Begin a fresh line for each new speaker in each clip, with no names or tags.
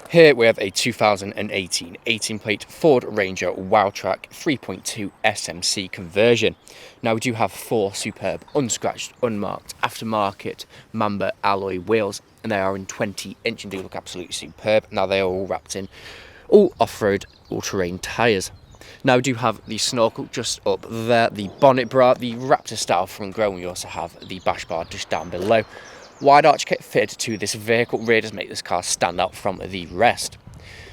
Here we have a 2018 18-plate Ford Ranger WILDTRAK 3.2 SMC conversion. Now we do have 4 superb, unscratched, unmarked, aftermarket Mamba alloy wheels, and they are in 20-inch and do look absolutely superb. Now they are all wrapped in all off-road, all-terrain tyres. Now we do have the snorkel just up there, the bonnet bra, the Raptor style front grille, and we also have the bash bar just down below. Wide arch kit fitted to this vehicle really does make this car stand out from the rest.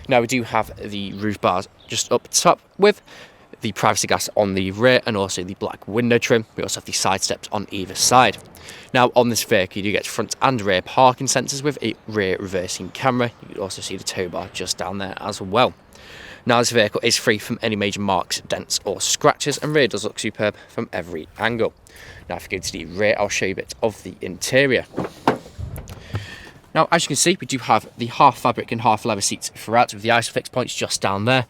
Now we do have the roof bars just up top with the privacy glass on the rear and also the black window trim. We also have the side steps on either side. Now on this vehicle you do get front and rear parking sensors with a rear reversing camera. You can also see the tow bar just down there as well. Now this vehicle is free from any major marks, dents or scratches, and really does look superb from every angle. Now if you go to the rear, I'll show you a bit of the interior. Now as you can see, we do have the half fabric and half leather seats throughout with the ISOFIX points just down there.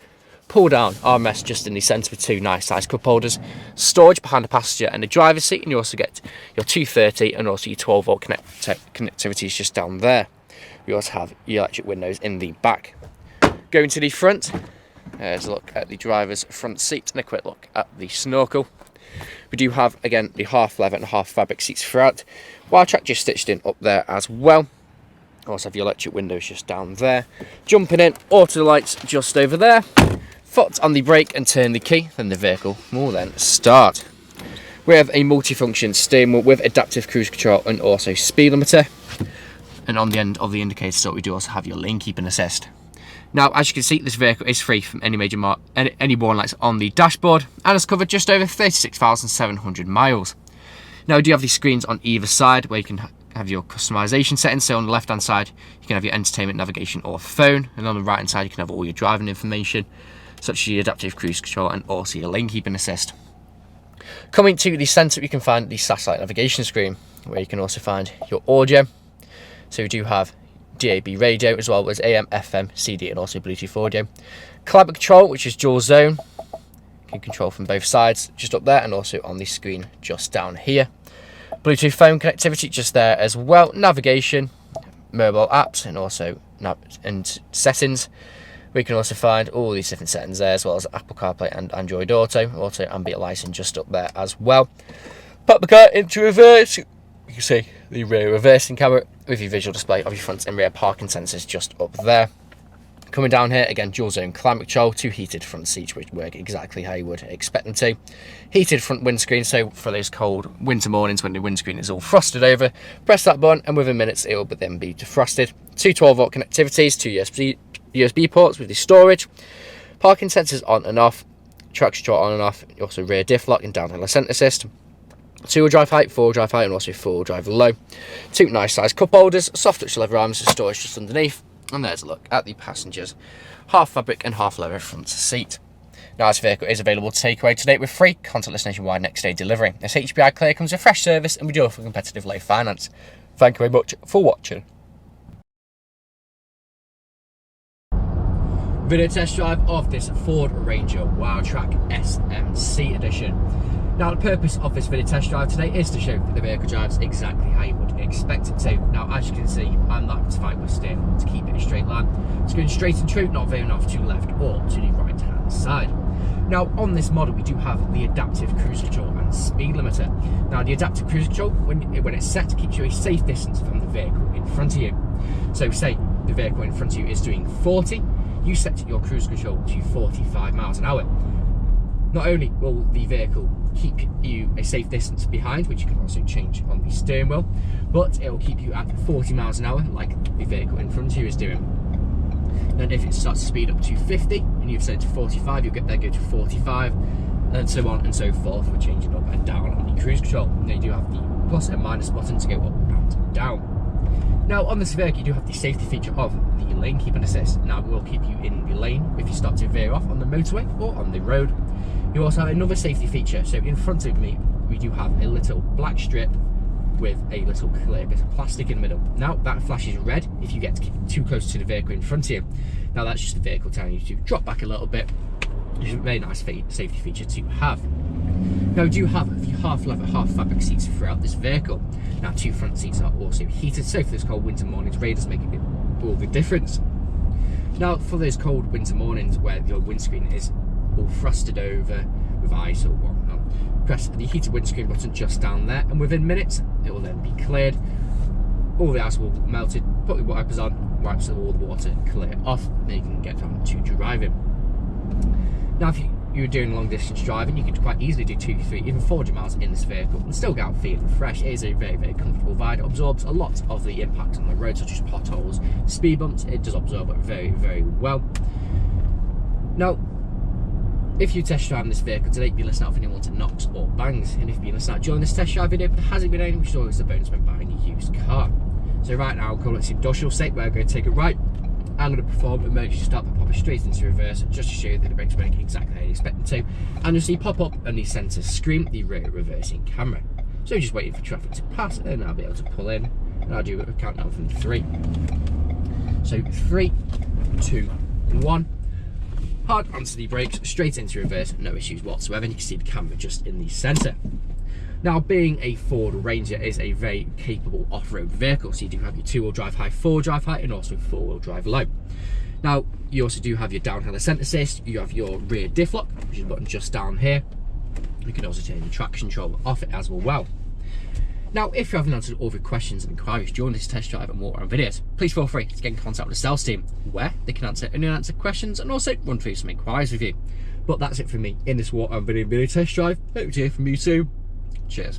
Pull down armrest just in the centre with 2 nice size cup holders. Storage behind the passenger and the driver's seat, and you also get your 230 and also your 12 volt connectivities just down there. We also have your electric windows in the back. Going to the front, there's a look at the driver's front seat and a quick look at the snorkel. We do have, again, the half leather and half fabric seats throughout. WILDTRAK just stitched in up there as well. Also have your electric windows just down there. Jumping in, auto lights just over there. Foot on the brake and turn the key, then the vehicle will then start. We have a multifunction steering wheel with adaptive cruise control and also speed limiter. And on the end of the indicator sort, we do also have your lane keeping assist. Now, as you can see, this vehicle is free from any major any warning lights on the dashboard and has covered just over 36,700 miles. Now, we do have these screens on either side where you can have your customization settings. So on the left-hand side, you can have your entertainment, navigation, or phone, and on the right-hand side, you can have all your driving information, such as your adaptive cruise control and also your lane keeping assist. Coming to the centre, you can find the satellite navigation screen, where you can also find your audio. So we do have DAB radio as well as AM, FM, CD and also Bluetooth audio. Climate control, which is dual zone. You can control from both sides, just up there and also on the screen just down here. Bluetooth phone connectivity just there as well. Navigation, mobile apps and also settings. We can also find all these different settings there as well as Apple CarPlay and Android Auto. Also ambient lighting just up there as well. Pop the car into reverse. You can see the rear reversing camera with your visual display of your front and rear parking sensors just up there. Coming down here, again, dual zone climate control, 2 heated front seats which work exactly how you would expect them to. Heated front windscreen, so for those cold winter mornings when the windscreen is all frosted over, press that button and within minutes it will then be defrosted. 2 12 volt connectivities, 2 USB ports with the storage, parking sensors on and off, traction control on and off, also rear diff lock and downhill ascent assist. 2-wheel drive height, 4-wheel drive height and also 4-wheel drive low. 2 nice size cup holders, soft touch leather arms for storage just underneath. And there's a look at the passenger's half fabric and half leather front seat. Now this vehicle is available to take away today with free contactless nationwide next day delivery. This HPI clear comes with fresh service and we do offer competitive low finance. Thank you very much for watching. Video test drive of this Ford Ranger WILDTRAK SMC edition. Now the purpose of this video test drive today is to show that the vehicle drives exactly how you would expect it to. Now as you can see, I'm not having to fight with steering wheel to keep it a straight line. It's going straight and true, not veering off to the left or to the right hand side. Now on this model we do have the adaptive cruise control and speed limiter. Now the adaptive cruise control, when it's set, keeps you a safe distance from the vehicle in front of you. So say the vehicle in front of you is doing 40, you set your cruise control to 45 miles an hour. Not only will the vehicle keep you a safe distance behind, which you can also change on the steering wheel, but it will keep you at 40 miles an hour like the vehicle in front of you is doing. Then if it starts to speed up to 50 and you've set it to 45, you'll get there, go to 45, and so on and so forth. We're changing up and down on the cruise control. Now you do have the plus and minus button to go up and down. Now on this vehicle you do have the safety feature of the lane keeping assist. Now it will keep you in the lane if you start to veer off on the motorway or on the road. You also have another safety feature. So in front of me we do have a little black strip with a little clear bit of plastic in the middle. Now that flashes red if you get too close to the vehicle in front of you. Now that's just the vehicle telling you to drop back a little bit. It's a very nice safety feature to have. Now we do have the half leather, half fabric seats throughout this vehicle. Now 2 front seats are also heated, so for this cold winter mornings, radiators make all the difference. Now, for those cold winter mornings where your windscreen is all frosted over with ice or whatnot, press the heated windscreen button just down there, and within minutes it will then be cleared. All the ice will be melted. Put your wipers on, wipes all the water clear off, and then you can get on to driving. Now, if you're doing long distance driving, you could quite easily do 2, 3, even 400 miles in this vehicle and still get out feeling fresh. It is a very, very comfortable ride. It absorbs a lot of the impact on the road, such as potholes, speed bumps. It does absorb it very, very well. Now, if you test drive this vehicle today, you'll be listening out for anyone to knocks or bangs. And if you've been listening out during this test drive video, there hasn't been any, which is always the bonus when buying a used car. So right now, I'll call it industrial state, where I'm going to take it right. I'm going to perform emergency stop and pop it straight into reverse, just to show you that the brakes work exactly how you expect them to. And you'll see pop up on the centre screen the rear reversing camera. So just waiting for traffic to pass, and I'll be able to pull in, and I'll do a countdown from 3. So 3, 2, 1. Hard onto the brakes, straight into reverse, no issues whatsoever. And you can see the camera just in the centre. Now, being a Ford Ranger is a very capable off-road vehicle, so you do have your 2-wheel drive high, 4-wheel drive high, and also 4-wheel drive low. Now, you also do have your downhill ascent assist, you have your rear diff lock, which is a button just down here. You can also turn the traction control off it as well. Now, if you haven't answered all of your questions and inquiries during this test drive and walk around videos, please feel free to get in contact with the sales team, where they can answer any unanswered questions and also run through some inquiries with you. But that's it for me in this walk around video test drive. Hope to hear from you soon. Cheers.